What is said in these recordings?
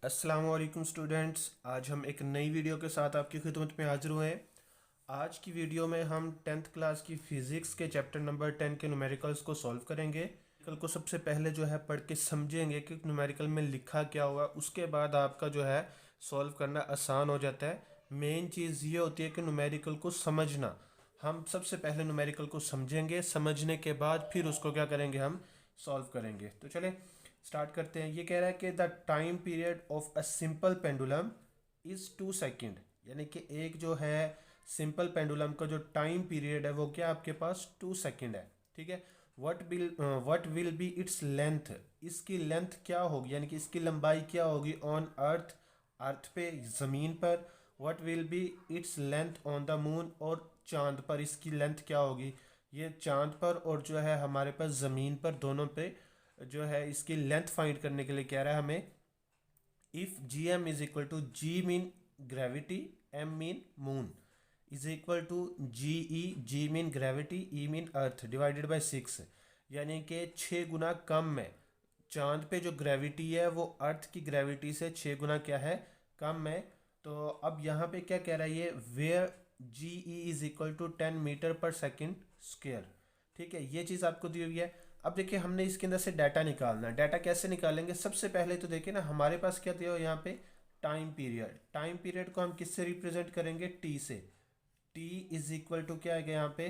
अस्सलाम वालेकुम स्टूडेंट्स। आज हम एक नई वीडियो के साथ आपकी खिदमत में हाजिर हुए हैं। आज की वीडियो में हम 10th क्लास की फ़िज़िक्स के चैप्टर नंबर 10 के न्यूमेरिकल्स को सॉल्व करेंगे। कल को सबसे पहले जो है पढ़ के समझेंगे कि न्यूमेरिकल में लिखा क्या हुआ, उसके बाद आपका जो है सॉल्व करना आसान हो जाता है। मेन चीज़ ये होती है कि न्यूमेरिकल को समझना। हम सबसे पहले न्यूमेरिकल को समझेंगे, समझने के बाद फिर उसको क्या करेंगे, हम सॉल्व करेंगे। तो चलें स्टार्ट करते हैं। ये कह रहा है कि the time period of a simple pendulum is 2 second, यानी कि एक जो है सिंपल पेंडुलम का जो टाइम पीरियड है वो क्या आपके पास 2 सेकेंड है। ठीक है। What will be its length, इसकी लेंथ क्या होगी, यानी कि इसकी लंबाई क्या होगी ऑन अर्थ, अर्थ पे ज़मीन पर। What will be its length on the moon, और चांद पर इसकी लेंथ क्या होगी। ये चांद पर और जो है हमारे पास ज़मीन पर दोनों पे जो है इसकी लेंथ फाइंड करने के लिए कह रहा है हमें। If G M is equal to G mean gravity, M mean moon, is equal to G mean gravity, E mean earth divided by 6, यानी कि 6 गुना कम है। चांद पे जो ग्रेविटी है वो अर्थ की ग्रेविटी से 6 गुना क्या है, कम है। तो अब यहाँ पे क्या कह रहा है ये, where G E is equal to 10 metre per second square. ठीक है, ये चीज़ आपको दी हुई है। अब देखिए हमने इसके अंदर से डाटा निकालना है। डाटा कैसे निकालेंगे, सबसे पहले तो देखिए ना हमारे पास क्या दिया हो यहाँ पे, टाइम पीरियड। टाइम पीरियड को हम किससे रिप्रेजेंट करेंगे, टी से। टी इज इक्वल टू क्या है यहाँ पे,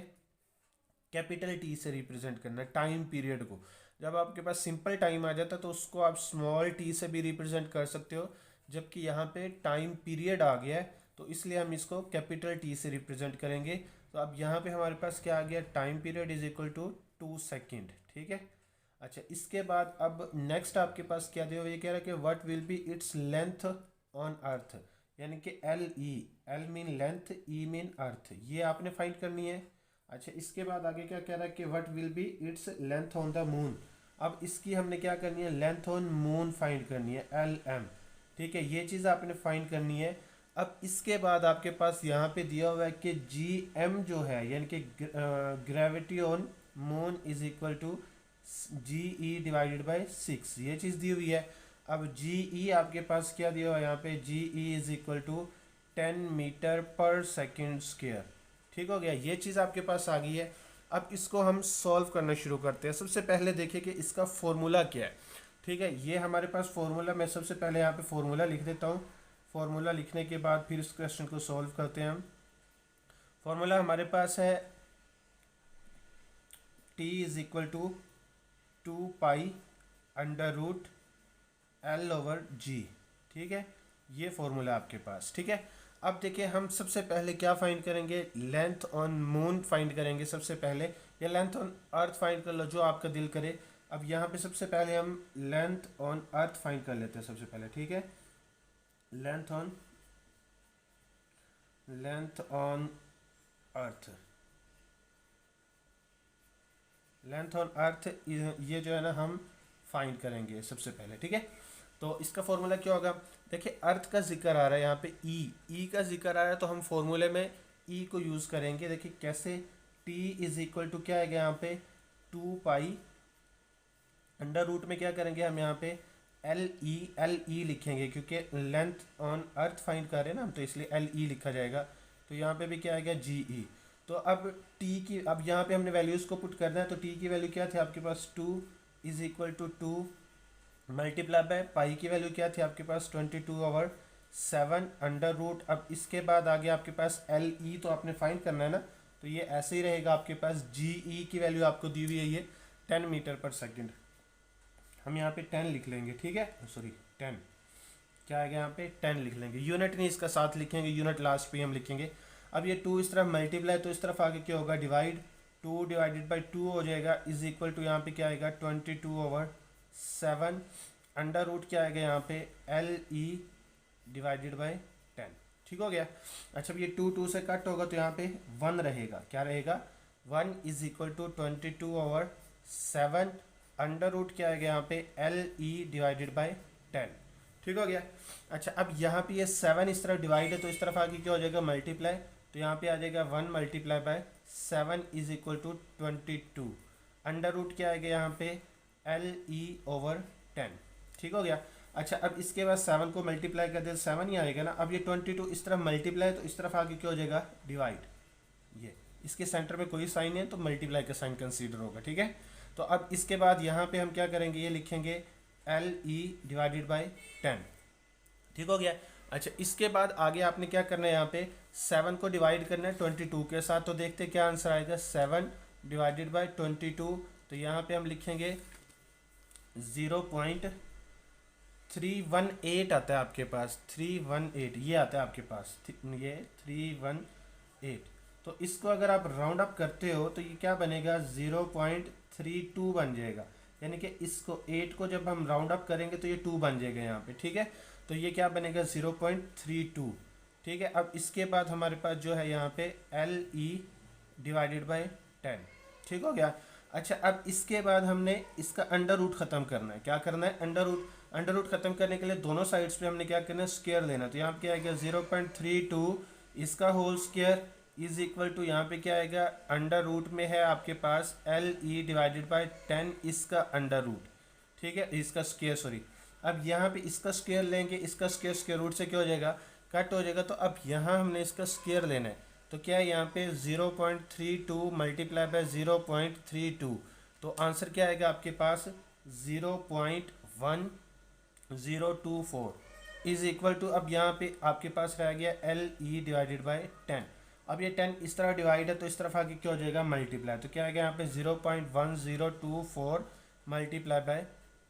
कैपिटल टी से रिप्रेजेंट करना है टाइम पीरियड को। जब आपके पास सिंपल टाइम आ जाता है तो उसको आप स्मॉल टी से भी रिप्रेजेंट कर सकते हो, जबकि यहाँ पे टाइम पीरियड आ गया है तो इसलिए हम इसको कैपिटल टी से रिप्रेजेंट करेंगे। तो अब यहाँ पे हमारे पास क्या आ गया, time period is equal to 2 second. ठीक है। अच्छा, इसके बाद अब नेक्स्ट आपके पास क्या दिया हुआ है, ये कह रहा है कि what will be its length on earth, यानी कि एल मीन लेंथ, ई मीन अर्थ, ये आपने फाइंड करनी है। अच्छा, इसके बाद आगे क्या कह रहा है कि what will be its length on the moon. अब इसकी हमने क्या करनी है, लेंथ ऑन मून फाइंड करनी है, एल एम। ठीक है, ये चीज़ आपने फाइंड करनी है। अब इसके बाद आपके पास यहाँ पे दिया हुआ है कि जी एम जो है, यानी कि gravity on moon is equal to G E divided by 6, ये चीज़ दी हुई है। अब जी ई आपके पास क्या दिया हुआ है यहाँ पे, g E is equal to 10 metre per second square. ठीक हो गया, ये चीज़ आपके पास आ गई है। अब इसको हम सॉल्व करना शुरू करते हैं। सबसे पहले देखिए कि इसका फॉर्मूला क्या है। ठीक है, ये हमारे पास फॉर्मूला, मैं सबसे पहले यहाँ पे फॉर्मूला लिख देता हूँ। फॉर्मूला लिखने के बाद फिर इस क्वेश्चन को सॉल्व करते हैं हम। फॉर्मूला हमारे पास है T is equal to 2 pi under root L/G। ठीक है, ये फॉर्मूला आपके पास। ठीक है, अब देखिए हम सबसे पहले क्या फाइंड करेंगे, लेंथ ऑन मून फाइंड करेंगे सबसे पहले, या लेंथ ऑन अर्थ फाइंड कर लो, जो आपका दिल करे। अब यहाँ पे सबसे पहले हम लेंथ ऑन अर्थ फाइंड कर लेते हैं सबसे पहले। ठीक है, length on earth, length on earth, ये जो है ना हम फाइंड करेंगे सबसे पहले। ठीक है, तो इसका फॉर्मूला क्या होगा, देखिए अर्थ का जिक्र आ रहा है यहाँ पे, ई का जिक्र आ रहा है, तो हम फॉर्मूले में ई को यूज़ करेंगे। देखिए कैसे, टी इज इक्वल टू क्या है यहाँ पे, 2 पाई अंडर रूट में क्या करेंगे हम यहाँ पे, एल ई लिखेंगे, क्योंकि लेंथ ऑन अर्थ फाइंड कर रहे हैं ना हम, तो इसलिए एल ई लिखा जाएगा। तो यहाँ पे भी क्या आएगा, जी ई। तो अब टी की, अब यहाँ पे हमने वैल्यूज़ को पुट करना है। तो टी की वैल्यू क्या थी आपके पास, 2 is equal to 2 multiply by pi की वैल्यू क्या थी आपके पास, 22/7 अंडर रूट। अब इसके बाद आ गया आपके पास एल ई, तो आपने फाइंड करना है ना, तो ये ऐसे ही रहेगा आपके पास। जी ई की वैल्यू आपको दी हुई है ये 10 मीटर पर सेकेंड, हम यहाँ पे 10 लिख लेंगे। ठीक है, सॉरी 10 क्या आएगा यहाँ पे, 10 लिख लेंगे। यूनिट नहीं इसका साथ लिखेंगे, यूनिट लास्ट पे हम लिखेंगे। अब ये 2 इस तरफ मल्टीप्लाई, तो इस तरफ आगे क्या होगा, डिवाइड, 2 डिवाइडेड बाई 2 हो जाएगा, इज इक्वल टू यहाँ पे क्या आएगा, 22/7 अंडर रूट क्या आएगा यहाँ पे, एल ई डिवाइडेड बाई 10। ठीक हो गया। अच्छा, अब ये 2 से कट होगा तो यहाँ पे 1 रहेगा, क्या रहेगा, 1 is equal to 22/7 under root क्या आएगा यहाँ पे, एल ई डिवाइडेड बाई 10। ठीक हो गया। अच्छा, अब यहाँ पे ये 7 इस तरफ डिवाइड है, तो इस तरफ आके क्या हो जाएगा, मल्टीप्लाई, तो यहाँ पे आ जाएगा 1 multiply by 7 is equal to 22 under root क्या आएगा यहाँ पे, एल ई ओवर 10। ठीक हो गया। अच्छा, अब इसके बाद 7 को मल्टीप्लाई कर दे तो 7 ही आएगा ना। अब ये 22 इस तरफ मल्टीप्लाई, तो इस तरफ आगे क्या हो जाएगा, डिवाइड। ये इसके सेंटर में कोई साइन है तो मल्टीप्लाई का साइन कंसीडर होगा, ठीक है। तो अब इसके बाद यहाँ पे हम क्या करेंगे, ये लिखेंगे LE डिवाइडेड बाई 10, ठीक हो गया। अच्छा, इसके बाद आगे आपने क्या करना है, यहाँ पे 7 को डिवाइड करना है 22 के साथ, तो देखते हैं क्या आंसर आएगा, 7 डिवाइडेड बाई 22। तो यहाँ पे हम लिखेंगे 0.318 आता है आपके पास, 318 ये आता है आपके पास, ये 318। तो इसको अगर आप राउंड अप करते हो तो ये क्या बनेगा, 0.32 बन जाएगा। यानी कि इसको 8 को जब हम राउंड अप करेंगे तो ये 2 बन जाएगा यहाँ पे, ठीक है। तो ये क्या बनेगा, 0.32, ठीक है। अब इसके बाद हमारे पास जो है यहाँ पे LE डिवाइडेड बाई 10, ठीक हो गया। अच्छा, अब इसके बाद हमने इसका अंडर रूट ख़त्म करना है। क्या करना है, अंडर रूट ख़त्म करने के लिए दोनों साइड्स पे हमने क्या करना है, स्क्वायर लेना। तो यहाँ पे क्या आएगा, 0.32 इसका whole square is equal to, यहाँ पे क्या आएगा, अंडर रूट में है आपके पास LE डिवाइडेड बाई 10 इसका अंडर रूट, ठीक है, इसका स्क्वायर, सॉरी। अब यहाँ पे इसका स्क्वायर लेंगे, इसका स्क्वायर स्क्वायर रूट से क्या हो जाएगा, कट हो जाएगा। तो अब यहाँ हमने इसका स्क्वायर लेना है, तो क्या है यहाँ पे 0.32 मल्टीप्लाई बाय 0.32, तो आंसर क्या आएगा आपके पास, 0.1024 इज इक्वल टू, अब यहाँ पे आपके पास रह गया LE डिवाइडेड बाई 10। अब ये 10 इस तरह डिवाइड है तो इस तरफ आगे क्या हो जाएगा, मल्टीप्लाई। तो क्या आएगा यहाँ पे 0.1024 multiply by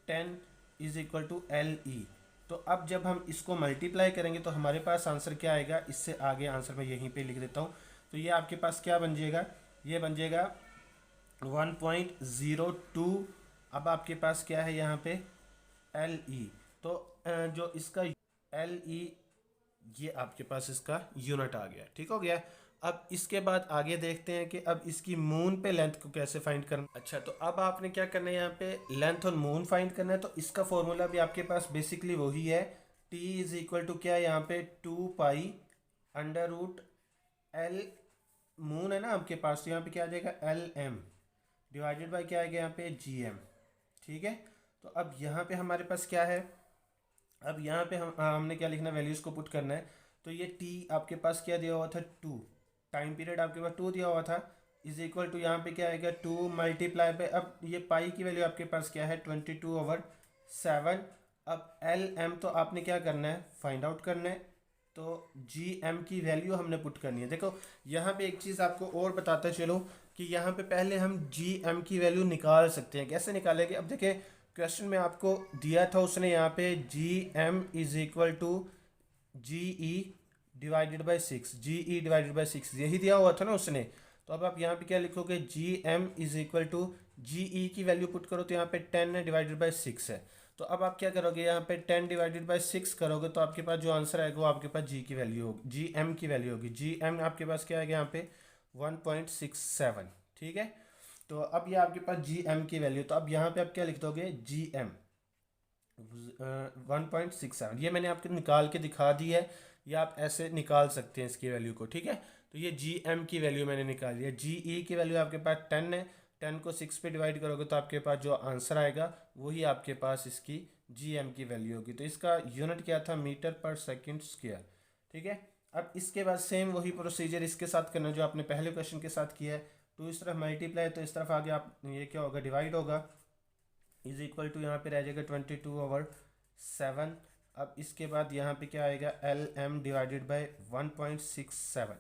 10 is equal to LE। तो अब जब हम इसको मल्टीप्लाई करेंगे तो हमारे पास आंसर क्या आएगा, इससे आगे आंसर मैं यहीं पे लिख देता हूँ। तो ये आपके पास क्या बन जाएगा, ये बन जाएगा 1.02। अब आपके पास क्या है यहाँ पे LE, तो जो इसका LE ये आपके पास इसका यूनिट आ गया, ठीक हो गया। अब इसके बाद आगे देखते हैं कि अब इसकी मून पे लेंथ को कैसे फाइंड करना। अच्छा, तो अब आपने क्या करना है, यहाँ पे लेंथ और मून फाइंड करना है। तो इसका फॉर्मूला भी आपके पास बेसिकली वही है, T इज इक्वल टू क्या है यहाँ पे 2 pi under root L, moon है ना आपके पास, तो यहाँ पे क्या आ जाएगा LM डिवाइडेड बाई क्या आएगा यहाँ पे GM, ठीक है। तो अब यहाँ पे हमारे पास क्या है, अब यहाँ पे हमने क्या लिखना, वैल्यूज़ को पुट करना है। तो ये T आपके पास क्या दिया हुआ था, 2, टाइम पीरियड आपके पास 2 दिया हुआ था, इज इक्वल टू यहाँ पे क्या आएगा 2 मल्टीप्लाई बाय, अब ये पाई की वैल्यू आपके पास क्या है 22/7। अब LM तो आपने क्या करना है, फाइंड आउट करना है। तो GM की वैल्यू हमने पुट करनी है। देखो यहाँ पे एक चीज़ आपको और बताता चलो कि यहाँ पे पहले हम GM की वैल्यू निकाल सकते हैं। कैसे निकालेंगे, अब देखें क्वेश्चन में आपको दिया था उसने यहाँ पे GM is equal to GE divided by 6, GE divided by 6 यही दिया हुआ था ना उसने। तो अब आप यहाँ पे क्या लिखोगे, GM is equal to GE की वैल्यू पुट करो, तो यहाँ पे 10 है डिवाइडेड बाई 6 है। तो अब आप क्या करोगे, यहाँ पे 10 डिवाइडेड बाई 6 करोगे तो आपके पास जो आंसर आएगा वो आपके पास G की वैल्यू होगी, GM की वैल्यू होगी। GM आपके पास क्या आएगा यहाँ पे 1.67, ठीक है। तो अब ये आपके पास GM की वैल्यू, तो अब यहाँ पे आप क्या लिख दोगे, GM 1.67, ये मैंने आपको निकाल के दिखा दी है, या आप ऐसे निकाल सकते हैं इसकी वैल्यू को, ठीक है। तो ये GM की वैल्यू मैंने निकाली है। GE की वैल्यू आपके पास 10 है, 10 को 6 पे डिवाइड करोगे तो आपके पास जो आंसर आएगा वही आपके पास इसकी GM की वैल्यू होगी। तो इसका यूनिट क्या था, मीटर पर सेकंड स्क्वायर, ठीक है। अब इसके बाद सेम वही प्रोसीजर इसके साथ करना जो आपने पहले क्वेश्चन के साथ किया है। तो इस तरफ मल्टीप्लाई, तो इस तरफ आगे आप ये क्या होगा, डिवाइड होगा, इज इक्वल टू यहाँ पे रह जाएगा 22/7। अब इसके बाद यहाँ पे क्या आएगा, LM डिवाइडेड बाई 1.67,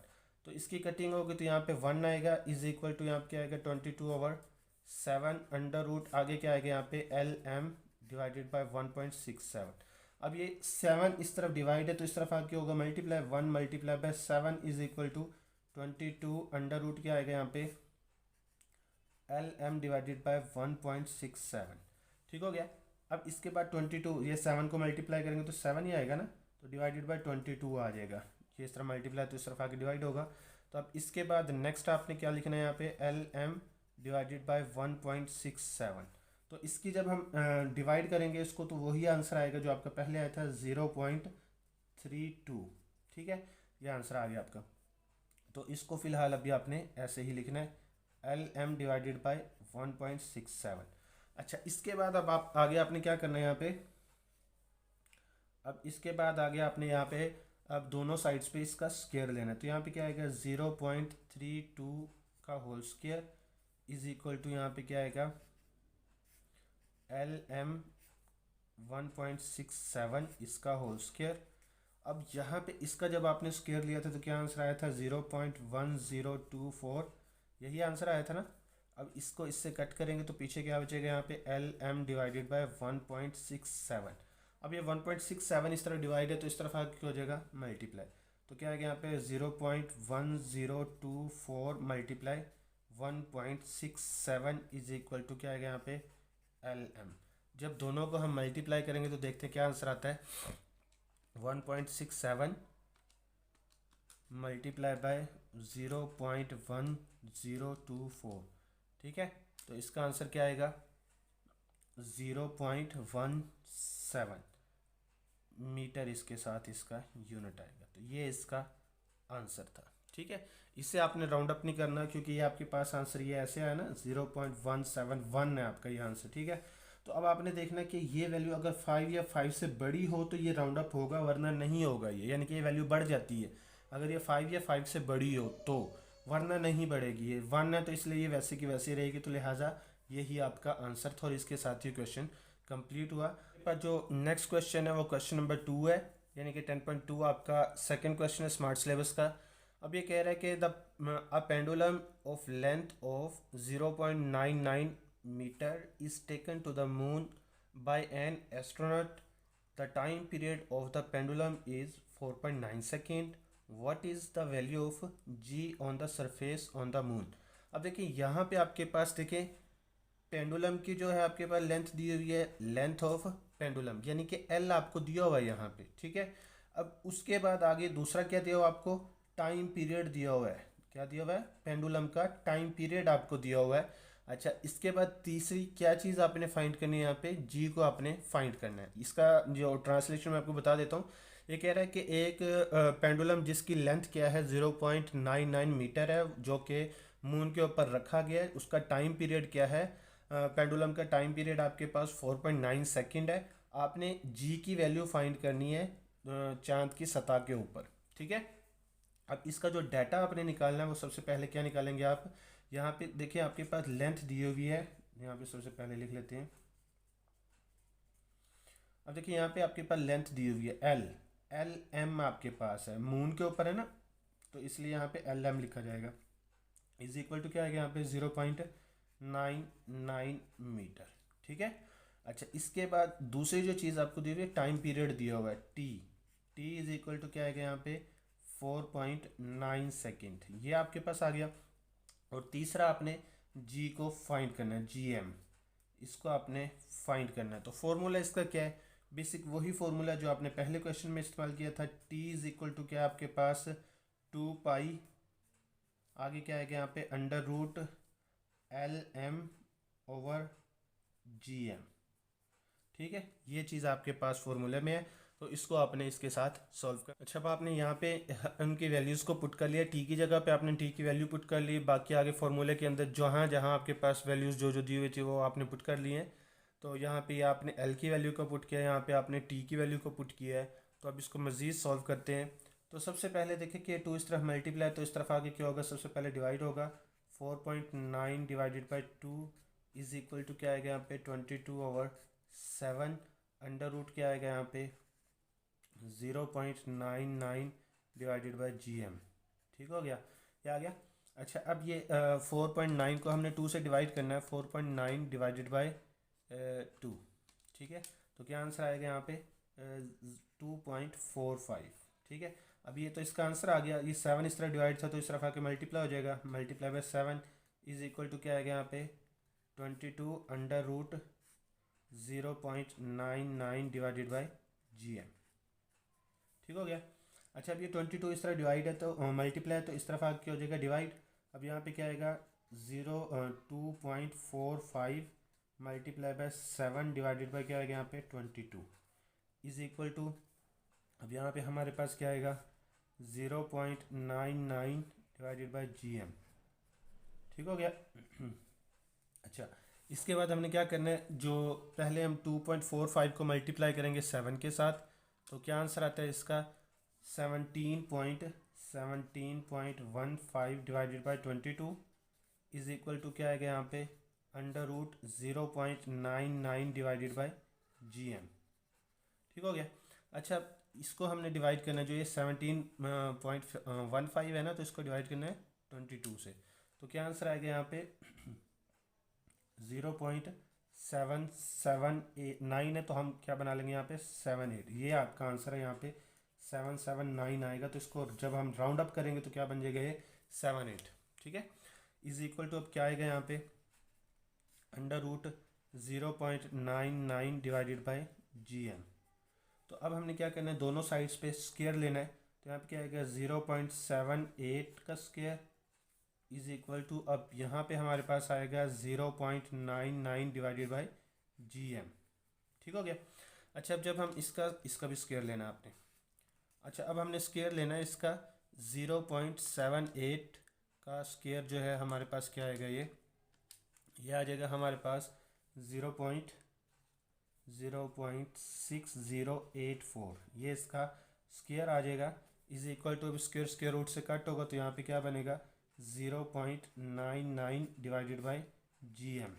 तो इसकी कटिंग होगी तो यहाँ पे 1 आएगा, इज इक्वल टू यहाँ पे क्या आएगा 22/7 अंडर रूट, आगे क्या आएगा यहाँ पे LM डिवाइडेड बाई 1.67। अब ये 7 इस तरफ डिवाइड है तो इस तरफ आगे होगा multiply, 1 multiply by 7 is equal to 22 under root क्या आएगा यहाँ पे LM डिवाइडेड बाई 1.67, ठीक हो गया। अब इसके बाद 22, ये 7 को मल्टीप्लाई करेंगे तो 7 ही आएगा ना, तो डिवाइडेड बाई 22 आ जाएगा। ये इस तरफ मल्टीप्लाई तो इस तरफ आगे डिवाइड होगा। तो अब इसके बाद नेक्स्ट आपने क्या लिखना है यहाँ पे, LM डिवाइडेड बाई 1.67। तो इसकी जब हम डिवाइड करेंगे इसको तो वही आंसर आएगा जो आपका पहले आया था 0.32, ठीक है, ये आंसर आ गया आपका। तो इसको फिलहाल अभी आपने ऐसे ही लिखना है, LM डिवाइडेड बाई 1.67। अच्छा, इसके बाद अब आप आगे आपने क्या करना है यहाँ पे, अब इसके बाद आ गया आपने यहाँ पे, अब दोनों साइड्स पे इसका स्क्वायर लेना है। तो यहाँ पे क्या आएगा 0.32 का whole square is equal to यहाँ पे क्या आएगा LM 1.67 इसका होल स्क्वायर। अब यहाँ पे इसका जब आपने स्क्वायर लिया था तो क्या आंसर आया था 0.1024, यही आंसर आया था ना। अब इसको इससे कट करेंगे तो पीछे क्या बचेगा यहाँ पे LM डिवाइडेड बाय 1.67। अब ये 1.67 इस तरफ डिवाइड है तो इस तरफ आगे क्या हो जाएगा मल्टीप्लाई। तो क्या आएगा यहाँ पे 0.1024 मल्टीप्लाई 1.67 इज इक्वल टू क्या आएगा यहाँ पे LM। जब दोनों को हम मल्टीप्लाई करेंगे तो देखते हैं क्या आंसर आता है 1.67 मल्टीप्लाई बाय 0.1024, ठीक है। तो इसका आंसर क्या आएगा 0.17 मीटर, इसके साथ इसका यूनिट आएगा। तो ये इसका आंसर था, ठीक है। इससे आपने राउंड अप नहीं करना क्योंकि ये आपके पास आंसर ये ऐसे आया ना 0.171 है आपका ये आंसर, ठीक है। तो अब आपने देखना कि ये वैल्यू अगर 5 या 5 से बड़ी हो तो ये राउंड अप होगा, वरना नहीं होगा ये, यानी कि ये वैल्यू बढ़ जाती है अगर ये 5 या 5 से बड़ी हो तो, वरना नहीं बढ़ेगी। ये 1 है तो इसलिए ये वैसे की वैसे रहेगी, तो लिहाजा यही आपका आंसर था और इसके साथ ही क्वेश्चन कंप्लीट हुआ। पर जो नेक्स्ट क्वेश्चन है वो क्वेश्चन नंबर 2 है, यानी कि 10.2 आपका सेकंड क्वेश्चन है स्मार्ट सिलेबस का। अब ये कह रहा है कि the a pendulum of length of 0.99 metre is taken to the moon by an astronaut. The time period of the pendulum is 4.9 second. What is the value of g on the surface on the moon. अब देखिए यहाँ पे आपके पास देखिए pendulum की जो है आपके पास लेंथ दी हुई है, लेंथ ऑफ पेंडुलम यानी कि L आपको दिया हुआ है यहाँ पे, ठीक है। अब उसके बाद आगे दूसरा क्या दिया हुआ आपको, टाइम पीरियड दिया हुआ है। क्या दिया हुआ है, पेंडुलम का टाइम पीरियड आपको दिया हुआ है। अच्छा, इसके बाद तीसरी क्या चीज़ आपने फाइंड करनी है, यहाँ पे जी को आपने फाइंड करना है। इसका जो ट्रांसलेशन मैं आपको बता देता हूँ। ये कह रहा है कि एक पेंडुलम जिसकी लेंथ क्या है 0.99 मीटर है, जो कि मून के ऊपर रखा गया है, उसका टाइम पीरियड क्या है, पेंडुलम का टाइम पीरियड आपके पास 4.9 सेकेंड है। आपने जी की वैल्यू फाइंड करनी है चांद की सतह के ऊपर, ठीक है। अब इसका जो डाटा आपने निकालना है वो सबसे पहले क्या निकालेंगे आप, यहाँ पे देखिए आपके पास लेंथ दी हुई है, यहाँ पे सबसे पहले लिख लेते हैं। अब देखिए यहाँ पे आपके पास लेंथ दी हुई है LM आपके पास है, मून के ऊपर है ना, तो इसलिए यहाँ पे LM लिखा जाएगा। इज इक्वल टू क्या है यहाँ पे 0.99 मीटर, ठीक है। अच्छा, इसके बाद दूसरी जो चीज़ आपको दी हुई है टाइम पीरियड दिया हुआ है T इज इक्वल टू क्या है यहाँ पे 4.9 सेकेंड, ये आपके पास आ गया। और तीसरा आपने G को फाइंड करना है, GM, इसको आपने फाइंड करना है। तो फॉर्मूला इसका क्या है, बेसिक वही फॉर्मूला जो आपने पहले क्वेश्चन में इस्तेमाल किया था। T इज इक्वल टू क्या है आपके पास 2 पाई, आगे क्या है यहाँ पे √LM ओवर GM, ठीक है। ये चीज़ आपके पास फॉर्मूले में है, तो इसको आपने इसके साथ सॉल्व कर। अच्छा, अब आपने यहाँ पे उनकी वैल्यूज़ को पुट कर लिया, टी की जगह पे आपने टी की वैल्यू पुट कर ली, बाकी आगे फॉर्मूले के अंदर जहाँ जहाँ आपके पास वैल्यूज़ जो जो दी हुई थी वो आपने पुट कर लिए हैं। तो यहाँ पे आपने एल की वैल्यू को पुट किया है, यहाँ पे आपने टी की वैल्यू को पुट किया है। तो अब इसको मज़ीद सॉल्व करते हैं। तो सबसे पहले देखें कि 2 इस तरफ मल्टीप्लाई, तो इस तरफ आगे क्या होगा, सबसे पहले डिवाइड होगा। 4.9 divided by 2 is equal to क्या आएगा यहाँ पे 22/7, अंडर रूट क्या आएगा यहाँ पे 0.99 डिवाइडेड बाई GM, ठीक हो गया, ये आ गया। अच्छा, अब ये 4.9 को हमने 2 से डिवाइड करना है, 4.9 डिवाइडेड बाई 2, ठीक है। तो क्या आंसर आएगा यहाँ पे 2.45, ठीक है। अब ये तो इसका आंसर आ गया। ये 7 इस तरह डिवाइड था तो इस तरफ आके मल्टीप्लाई हो जाएगा, multiply by 7 is equal to क्या आएगा यहाँ पे 22 under root 0.99 divided by GM, ठीक हो गया। अच्छा, अब ये 22 इस तरह डिवाइड है तो मल्टीप्लाई, तो इस तरफ आगे क्या हो जाएगा डिवाइड। अब यहाँ पे क्या आएगा 2.45 मल्टीप्लाई बाय 7 डिवाइडेड बाय क्या आएगा यहाँ पे 22 इज इक्वल टू, अब यहाँ पे हमारे पास क्या आएगा 0.99 डिवाइडेड बाय GM, ठीक हो गया। अच्छा, इसके बाद हमने क्या करना है, जो पहले हम 2.45 को मल्टीप्लाई करेंगे 7 के साथ, तो क्या आंसर आता है इसका 17.17.15 divided by 22 is equal to क्या आएगा यहाँ पे √0.99 डिवाइडेड बाई GM। ठीक हो गया। अच्छा, इसको हमने डिवाइड करना है, जो ये 17.15 है ना, तो इसको डिवाइड करना है 22 से। तो क्या आंसर आएगा यहाँ पे 0.7789 है, तो हम क्या बना लेंगे यहाँ पे 78। ये आपका आंसर है, यहाँ पे 779 आएगा। तो इसको जब हम राउंड अप करेंगे तो क्या बन जाएगा ये 78। ठीक है, इज इक्वल टू अब क्या आएगा यहाँ पे √0.99 डिवाइडेड बाई GM। तो अब हमने क्या करना है, दोनों साइड्स पे स्क्वायर लेना है। तो यहाँ पे क्या आएगा 0.78 का स्क्वायर इज इक्वल टू, अब यहाँ पे हमारे पास आएगा 0.99 डिवाइडेड बाई GM। ठीक हो गया। अच्छा, अब जब हम इसका भी स्क्वायर लेना है आपने। अच्छा, अब हमने स्क्वायर लेना है इसका 0.78 का स्क्वायर जो है हमारे पास क्या आएगा, ये आ जाएगा हमारे पास 0.6084। ये इसका स्क्वायर आ जाएगा is equal to, square square root से कट होगा तो यहाँ पे क्या बनेगा 0.99 डिवाइडेड बाई GM।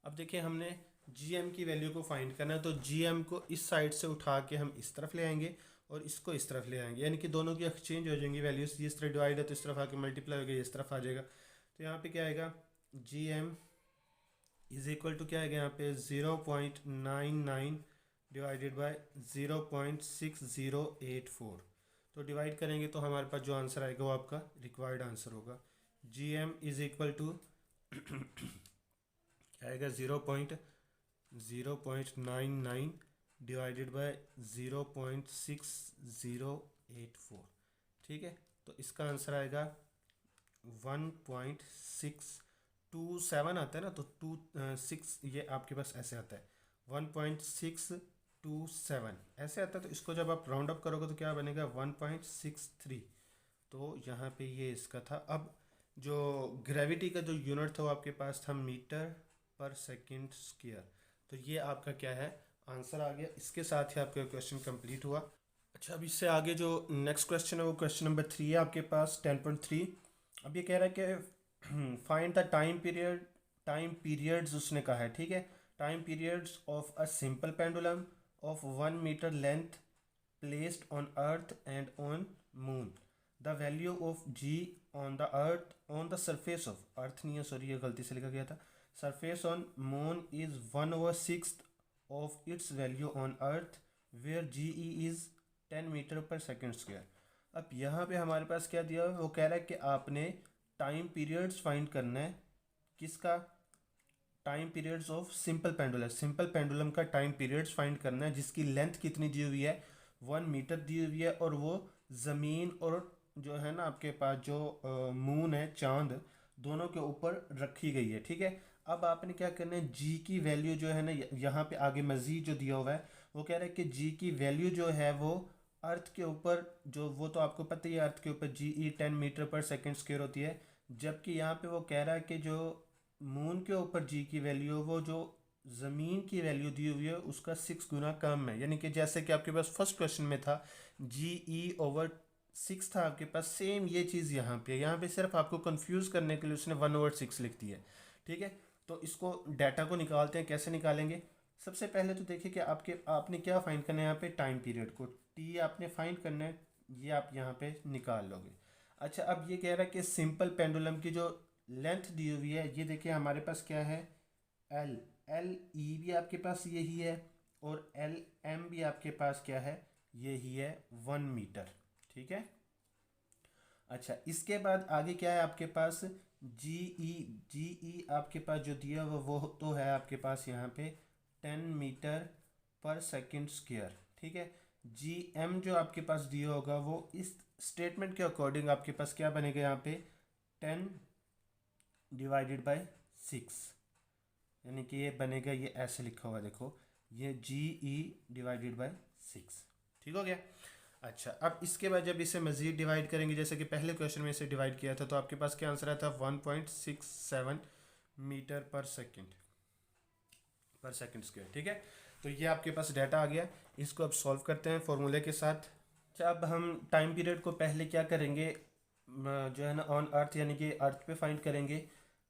अब देखिए, हमने GM की वैल्यू को फाइंड करना है, तो GM को इस साइड से उठा के हम इस तरफ ले आएंगे और इसको इस तरफ ले आएंगे, यानी कि दोनों की एक्सचेंज हो जाएंगी वैल्यूज। इस तरफ डिवाइड है तो इस तरफ आके मल्टीप्लाई हो गया, इस तरफ आ जाएगा। तो यहाँ पे क्या आएगा GM इज इक्वल टू क्या आएगा यहाँ पे 0.99 डिवाइडेड बाय 0.6084। तो डिवाइड करेंगे तो हमारे पास जो आंसर आएगा वो आपका रिक्वायर्ड आंसर होगा। GM इज इक्वल टू क्या आएगा 0.99 डिवाइडेड बाय 0.6084। ठीक है, तो इसका आंसर आएगा 1.627 आता है ना, तो 6 ये आपके पास ऐसे आता है 1.627 ऐसे आता है। तो इसको जब आप राउंड अप करोगे तो क्या बनेगा 1.63। तो यहाँ पे ये इसका था। अब जो ग्रेविटी का जो यूनिट था वो आपके पास था मीटर पर सेकंड स्क्वायर। तो ये आपका क्या है आंसर आ गया। इसके साथ ही आपका क्वेश्चन कंप्लीट हुआ। अच्छा, अब इससे आगे जो नेक्स्ट क्वेश्चन है वो क्वेश्चन नंबर 3 है आपके पास 10.3। अब ये कह रहा है कि फाइंड द टाइम पीरियड्स उसने कहा है। ठीक है, time periods of a simple pendulum of 1 metre length placed on earth and on moon. The value of G on the earth on the surface of earth नहीं है, sorry ये गलती से लिखा गया था, surface on moon is 1/6 of its value on earth where GE is 10 metre per second square. अब यहाँ पे हमारे पास क्या दिया हुआ है, वो कह रहा है कि आपने टाइम पीरियड्स फाइंड करना है। किसका? Time periods of simple pendulum. Simple pendulum का टाइम पीरियड्स फाइंड करना है जिसकी लेंथ कितनी दी हुई है 1 मीटर दी हुई है, और वो ज़मीन और जो है ना आपके पास जो मून है चांद दोनों के ऊपर रखी गई है। ठीक है, अब आपने क्या करना है जी की वैल्यू जो है ना यहाँ पे आगे मजीद जो दिया हुआ है वो कह रहा है कि जी की वैल्यू जो है वो अर्थ के ऊपर जो वो तो आपको पता ही है अर्थ के ऊपर GE 10 metre per second square होती है, जबकि यहाँ पे वो कह रहा है कि जो मून के ऊपर जी की वैल्यू वो जो ज़मीन की वैल्यू दी हुई है उसका 6 गुना कम है। यानी कि जैसे कि आपके पास फर्स्ट क्वेश्चन में था GE/6 था आपके पास, सेम ये चीज़ यहाँ पे सिर्फ आपको कंफ्यूज करने के लिए उसने 1/6 लिख दी है। ठीक है, तो इसको डाटा को निकालते हैं। कैसे निकालेंगे? सबसे पहले तो देखिए कि आपने क्या फाइंड करना है यहाँ पे टाइम पीरियड को टी आपने फाइंड करना है, ये आप यहाँ पे निकाल लोगे। अच्छा, अब ये कह रहा है कि सिंपल पेंडुलम की जो लेंथ दी हुई है ये देखिए हमारे पास क्या है एल ई भी आपके पास यही है और LM भी आपके पास क्या है यही है 1 मीटर। ठीक है, अच्छा इसके बाद आगे क्या है आपके पास GE आपके पास जो दिया हुआ वो तो है आपके पास यहाँ पे 10 मीटर पर सेकंड स्क्वायर। ठीक है, GM जो आपके पास दिया होगा वो इस स्टेटमेंट के अकॉर्डिंग आपके पास क्या बनेगा यहाँ पे 10 डिवाइडेड बाय 6, यानी कि ये बनेगा ये ऐसे लिखा हुआ देखो ये GE डिवाइडेड बाय 6। ठीक हो गया। अच्छा, अब इसके बाद जब इसे मज़ीद डिवाइड करेंगे जैसे कि पहले क्वेश्चन में इसे डिवाइड किया था तो आपके पास क्या आंसर आया था 1.67 मीटर पर सेकंड स्क्वायर। ठीक है, तो ये आपके पास डाटा आ गया, इसको अब सॉल्व करते हैं फॉर्मूले के साथ। अच्छा, अब हम टाइम पीरियड को पहले क्या करेंगे, जो है ना ऑन अर्थ यानी कि अर्थ पे फाइंड करेंगे।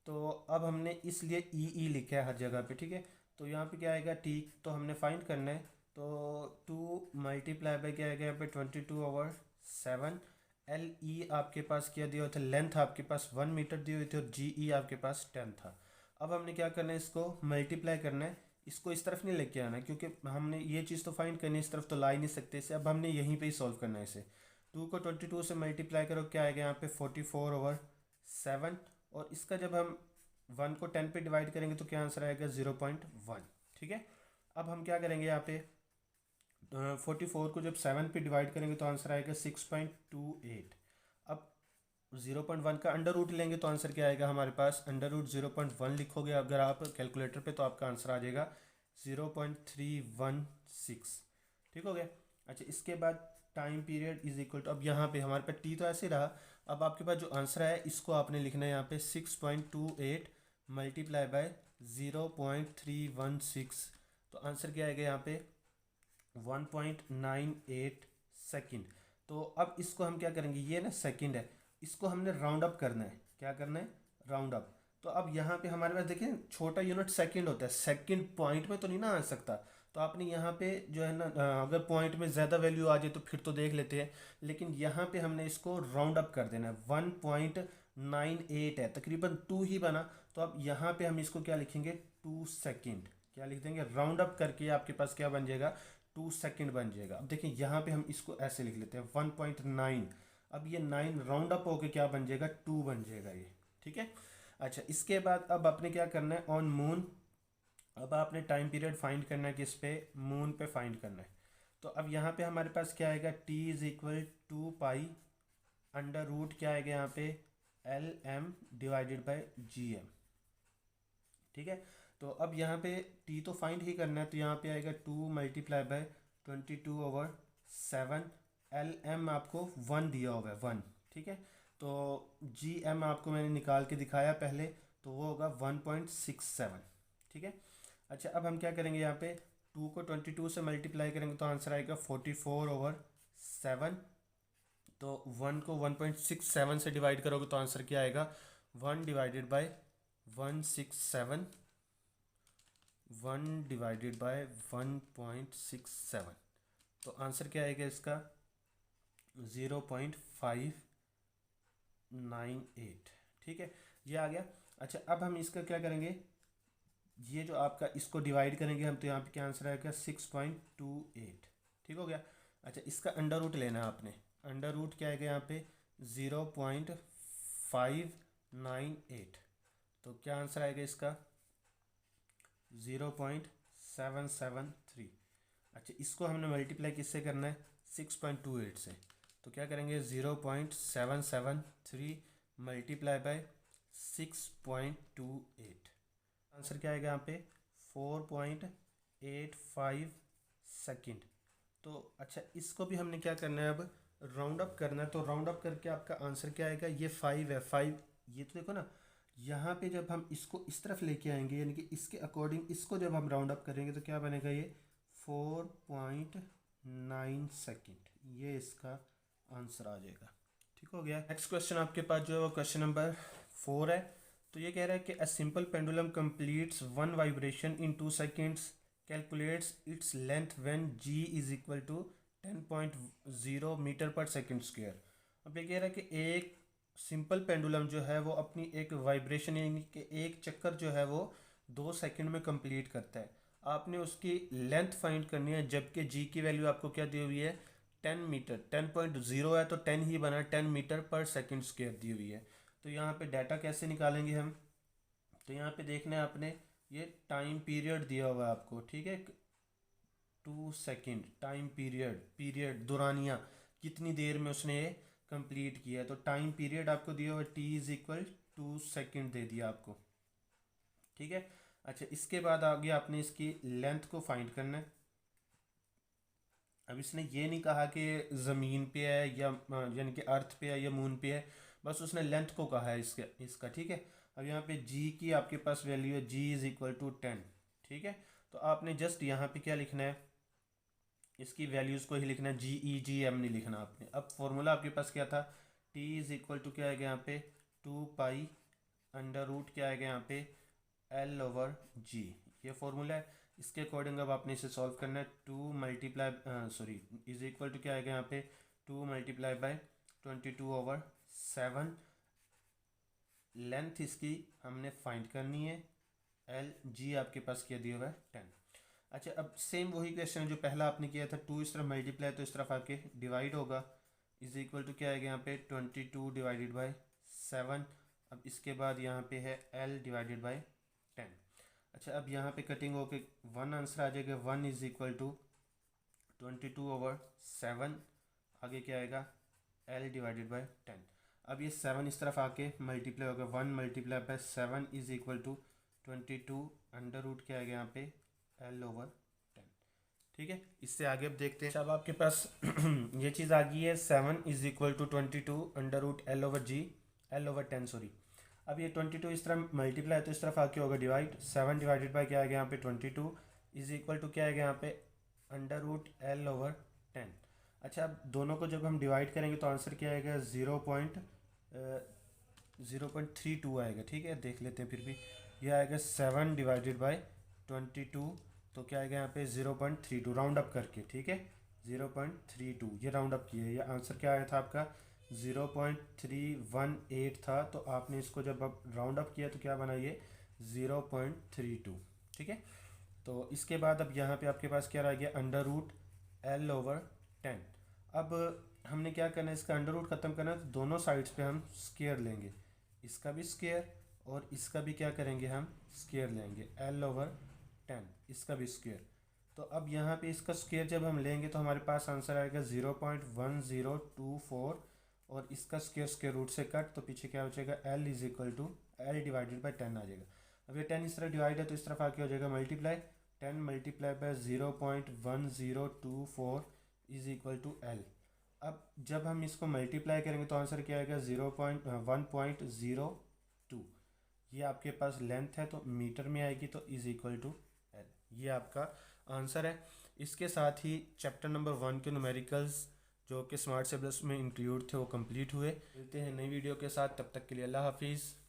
तो अब हमने इसलिए ई लिखा है हर जगह पे, ठीक है। तो यहाँ पे क्या आएगा, टी तो हमने फाइंड करना है, तो 2 मल्टीप्लाई बाई क्या आएगा यहाँ पे 22/7। एल ई आपके पास क्या दिया हुआ था, लेंथ आपके पास 1 मीटर दी हुई थी, और जी ई आपके पास 10 था। अब हमने क्या करना है, इसको मल्टीप्लाई करना है, इसको इस तरफ नहीं लेके आना है, क्योंकि हमने ये चीज़ तो फाइंड करनी है, इस तरफ तो ला ही नहीं सकते इसे। अब हमने यहीं पे ही सॉल्व करना है इसे। 2 को 22 से मल्टीप्लाई करो, क्या आएगा यहाँ पे 44/7। और इसका जब हम 1 को 10 पे डिवाइड करेंगे तो क्या आंसर आएगा 0.1, ठीक है। अब हम क्या करेंगे यहाँ पे 44 को जब 7 पे डिवाइड करेंगे तो आंसर आएगा 6.28। अब 0.1 का अंडर रूट लेंगे तो आंसर क्या आएगा हमारे पास, अंडर रूट 0.1 लिखोगे अगर आप कैलकुलेटर पे तो आपका आंसर आ जाएगा 0.316, ठीक हो गया। अच्छा, इसके बाद time period is equal to, अब यहाँ पे हमारे पास टी तो ऐसे रहा, अब आपके पास जो आंसर है इसको आपने लिखना है यहाँ पे 6.28 मल्टीप्लाई बाय 0.316। तो आंसर क्या आएगा यहाँ पे 1.98 सेकेंड। तो अब इसको हम क्या करेंगे, ये ना सेकेंड है, इसको हमने राउंड अप करना है। क्या करना है, राउंड अप। तो अब यहाँ पे हमारे पास देखिए छोटा यूनिट सेकंड होता है, सेकंड पॉइंट में तो नहीं ना आ सकता। तो आपने यहाँ पे जो है ना अगर पॉइंट में ज़्यादा वैल्यू आ जाए तो फिर तो देख लेते हैं, लेकिन यहाँ पे हमने इसको राउंड अप कर देना है। 1.98 है, तकरीबन 2 ही बना। तो अब यहाँ पे हम इसको क्या लिखेंगे, 2 सेकेंड। क्या लिख देंगे, राउंड अप करके आपके पास क्या बन जाएगा, 2 सेकेंड बन जाएगा। अब देखिए यहाँ पे हम इसको ऐसे लिख लेते हैं 1.9। अब ये 9 राउंड अप होके क्या बन जाएगा, 2 बन जाएगा ये, ठीक है। अच्छा, इसके बाद अब आपने क्या करना है, ऑन मून। अब आपने टाइम पीरियड फाइंड करना है, किस पे, मून पे फाइंड करना है। तो अब यहाँ पे हमारे पास क्या आएगा, T is equal to pi under root क्या आएगा यहाँ पे L M divided by G M, ठीक है। तो अब यहाँ पे टी तो फाइंड ही करना है, तो यहाँ पे आएगा 2 मल्टीप्लाई बाय 22/7। एल एम आपको 1 दिया हुआ है, 1, ठीक है। तो जी एम आपको मैंने निकाल के दिखाया पहले, तो वो होगा 1.67, ठीक है। अच्छा, अब हम क्या करेंगे, यहाँ पे 2 को 22 से मल्टीप्लाई करेंगे तो आंसर आएगा 44/7। तो 1 को 1.67 से डिवाइड करोगे तो आंसर क्या आएगा, 1 डिवाइडेड बाय 167, 1 डिवाइडेड बाय 1.67। तो आंसर क्या आएगा इसका 0.598, ठीक है, ये आ गया। अच्छा, अब हम इसका क्या करेंगे, ये जो आपका इसको डिवाइड करेंगे हम, तो यहाँ पे क्या आंसर आएगा 6.28, ठीक हो गया। अच्छा, इसका अंडर रूट लेना है आपने, अंडर रूट क्या आएगा यहाँ पे 0.598। तो क्या आंसर आएगा इसका 0.773। अच्छा, इसको हमने मल्टीप्लाई किससे करना है, 6.28 से। तो क्या करेंगे 0.773 मल्टीप्लाई बाय 6.28। आंसर क्या आएगा यहाँ पे 4.85 सेकेंड। तो अच्छा, इसको भी हमने क्या करना है, अब राउंड अप करना है। तो राउंड अप करके आपका आंसर क्या आएगा, ये 5 है, 5। ये तो देखो ना, यहाँ पे जब हम इसको इस तरफ लेके आएंगे, यानी कि इसके अकॉर्डिंग इसको जब हम राउंड अप करेंगे तो क्या बनेगा, ये 4.9 सेकेंड, ये इसका आंसर आ जाएगा, ठीक हो गया। नेक्स्ट क्वेश्चन आपके पास जो है वो क्वेश्चन नंबर 4 है। तो ये कह रहा है कि a simple pendulum completes 1 vibration in 2 seconds, calculates its length when G is equal to 10.0 metre per second square. अब ये कह रहा है कि एक सिंपल पेंडुलम जो है वो अपनी एक वाइब्रेशन यानी कि एक चक्कर जो है वो 2 सेकंड में कंप्लीट करता है। आपने उसकी लेंथ फाइंड करनी है, जबकि जी की वैल्यू आपको क्या दी हुई है 10 मीटर, 10.0 है तो 10 ही बना, 10 मीटर पर सेकंड स्क्वायर दी हुई है। तो यहाँ पे डाटा कैसे निकालेंगे हम, तो यहाँ पे देखना है आपने, ये टाइम पीरियड दिया हुआ है आपको, ठीक है, 2 सेकेंड टाइम पीरियड, पीरियड दुरानिया कितनी देर में उसने ये कंप्लीट किया है। तो टाइम पीरियड आपको दिया हुआ टी इज इक्वल 2 सेकेंड दे दिया आपको, ठीक है। अच्छा, इसके बाद आगे आपने इसकी लेंथ को फाइंड करना है। अब इसने ये नहीं कहा कि ज़मीन पे है या यानी कि अर्थ पे है या मून पे है, बस उसने लेंथ को कहा है इसका, ठीक है। अब यहाँ पे जी की आपके पास वैल्यू है, जी इज़ इक्वल टू 10, ठीक है। तो आपने जस्ट यहाँ पे क्या लिखना है, इसकी वैल्यूज़ को ही लिखना है, GEGM नहीं लिखना आपने। अब फॉर्मूला आपके पास क्या था, T इज़ इक्वल टू क्या आएगा यहाँ पे 2 पाई अंडर रूट क्या आएगा यहाँ पे L/G, ये फॉर्मूला है। इसके अकॉर्डिंग अब आपने इसे सॉल्व करना है। 2 मल्टीप्लाई इज इक्वल टू क्या आएगा यहाँ पे 2 मल्टीप्लाई बाय 22/7। लेंथ इसकी हमने फाइंड करनी है, LG आपके पास क्या दिया हुआ है 10। अच्छा, अब सेम वही क्वेश्चन है जो पहला आपने किया था, 2 इस तरफ मल्टीप्लाई तो इस तरफ आके डिवाइड होगा, इज इक्वल टू क्या आएगा यहाँ पे 22 डिवाइडेड बाई 7। अब इसके बाद यहाँ पे है L डिवाइडेड बाई 10। अच्छा, अब यहाँ पे कटिंग होके 1 आंसर आ जाएगा, 1 इज इक्वल टू 22/7। आगे क्या आएगा L डिवाइडेड बाई 10। अब ये 7 इस तरफ आके मल्टीप्लाई होगा, 1 multiply by 7 is equal to 22 under root क्या आएगा यहाँ पे L/10। ठीक है, इससे आगे अब देखते हैं। अब आपके पास ये चीज़ आ गई है, 7 is equal to 22 under root L/10 sorry. अब ये 22 इस तरह मल्टीप्लाई तो इस तरफ आके होगा डिवाइड, 7 डिवाइडेड बाय क्या आएगा यहाँ पे 22 इज इक्वल टू क्या आएगा यहाँ पे अंडर रूट L/10। अच्छा, अब दोनों को जब हम डिवाइड करेंगे तो आंसर क्या आएगा 0.32 आएगा। ठीक है, देख लेते हैं फिर भी, यह आएगा 7 डिवाइडेड बाई 22, तो क्या आएगा यहाँ पे 0.32 राउंड अप करके। ठीक है, 0.32 ये राउंड अप किया है, ये आंसर क्या आया था आपका 0.318 था, तो आपने इसको जब अब राउंड अप किया तो क्या बना ये 0.32। ठीक है, तो इसके बाद अब यहाँ पे आपके पास क्या रह गया अंडर रूट L/10। अब हमने क्या करना है, इसका अंडर रूट ख़त्म करना है तो दोनों साइड्स पे हम स्क्वायर लेंगे, इसका भी स्क्वायर और इसका भी क्या करेंगे हम स्क्वायर लेंगे, L/10 इसका भी स्क्वायर। तो अब यहाँ पे इसका स्क्वायर जब हम लेंगे तो हमारे पास आंसर आएगा 0.1024 और इसका स्क्वायर रूट से कट, तो पीछे क्या बचेगा L is equal to L divided by 10 आ जाएगा। अब ये 10 इस तरह डिवाइड है तो इस तरफ आके हो जाएगा multiply, 10 multiply by 0.1024 is equal to L। अब जब हम इसको मल्टीप्लाई करेंगे तो आंसर क्या आएगा 1.02। ये आपके पास लेंथ है तो मीटर में आएगी, तो इज इक्वल टू L, ये आपका आंसर है। इसके साथ ही चैप्टर नंबर 1 के न्यूमेरिकल्स जो कि स्मार्ट सिलेबस में इंक्लूड थे वो कंप्लीट हुए। मिलते हैं नई वीडियो के साथ, तब तक के लिए अल्लाह हाफिज़।